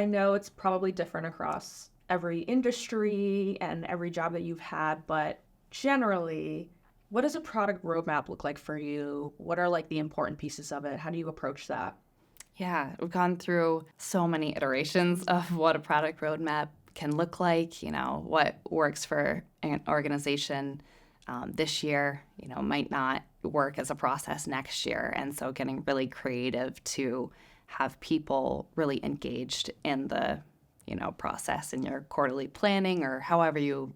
I know it's probably different across every industry and every job that you've had, but generally, what does a product roadmap look like for you? What are like the important pieces of it? How do you approach that? Yeah, we've gone through so many iterations of what a product roadmap can look like, what works for an organization this year, might not work as a process next year. And so getting really creative to have people really engaged in the process in your quarterly planning or however you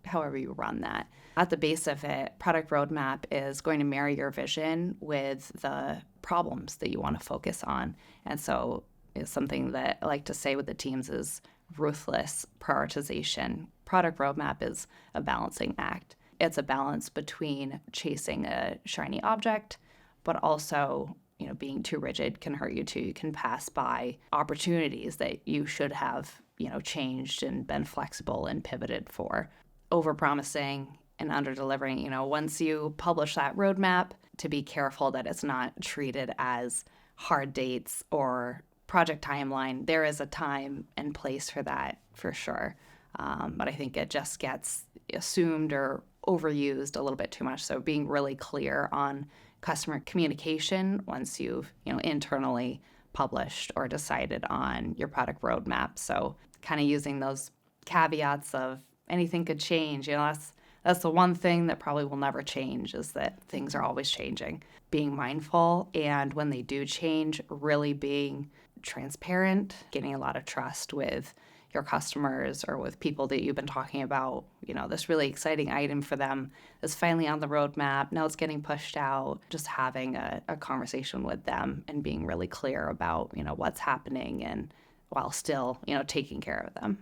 run that. At the base of it, product roadmap is going to marry your vision with the problems that you want to focus on. And so it's something that I like to say with the teams is ruthless prioritization. Product roadmap is a balancing act. It's a balance between chasing a shiny object, but also being too rigid can hurt you too. You can pass by opportunities that you should have, changed and been flexible and pivoted for. Overpromising and under-delivering, once you publish that roadmap, to be careful that it's not treated as hard dates or project timeline. There is a time and place for that, for sure. But I think it just gets assumed or overused a little bit too much. So being really clear on customer communication once you've internally published or decided on your product roadmap. So kind of using those caveats of anything could change. That's the one thing that probably will never change is that things are always changing. Being mindful, and when they do change, really being transparent, getting a lot of trust with your customers or with people that you've been talking about, this really exciting item for them is finally on the roadmap. Now it's getting pushed out. Just having a conversation with them and being really clear about, what's happening and while still, taking care of them.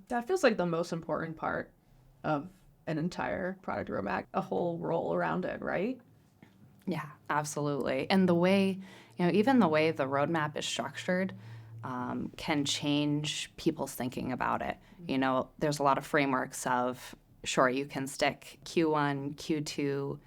That feels like the most important part of an entire product roadmap, a whole roll around it, right? Yeah, absolutely. And the way, even the way the roadmap is structured can change people's thinking about it. There's a lot of frameworks of, sure, you can stick Q1, Q2,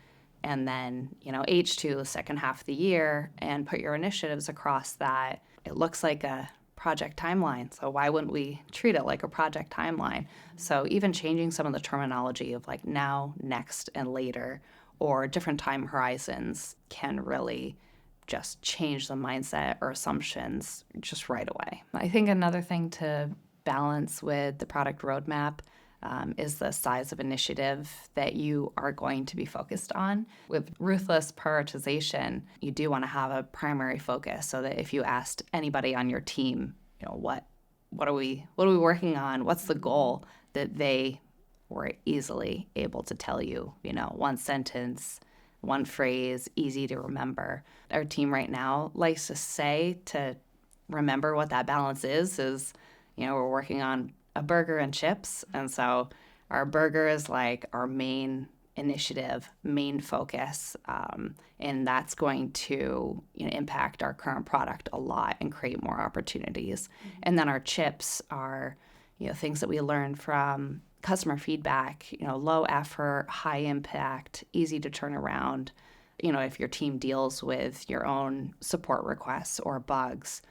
and then, H2, the second half of the year, and put your initiatives across that. It looks like a project timeline. So why wouldn't we treat it like a project timeline? So even changing some of the terminology of like now, next, and later, or different time horizons can really just change the mindset or assumptions just right away. I think another thing to balance with the product roadmap is the size of initiative that you are going to be focused on. With ruthless prioritization, you do want to have a primary focus so that if you asked anybody on your team, what are we working on? What's the goal? That they were easily able to tell you, one sentence, one phrase, easy to remember. Our team right now likes to say to remember what that balance is, we're working on a burger and chips. And so our burger is like our main initiative, main focus. And that's going to impact our current product a lot and create more opportunities. Mm-hmm. And then our chips are, things that we learn from customer feedback, low effort, high impact, easy to turn around. If your team deals with your own support requests or bugs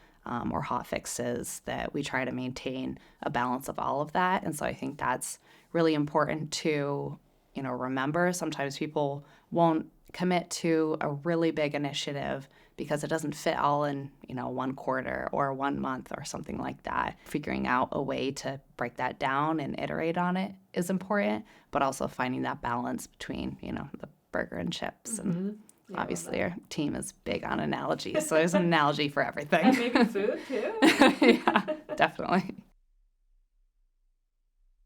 or hot fixes, that we try to maintain a balance of all of that. And so I think that's really important to, remember. Sometimes people won't commit to a really big initiative because it doesn't fit all in, 1 quarter or 1 month or something like that. Figuring out a way to break that down and iterate on it is important, but also finding that balance between, the burger and chips. Mm-hmm. And yeah, obviously our team is big on analogies, so there's an analogy for everything. And maybe food too. Yeah, definitely.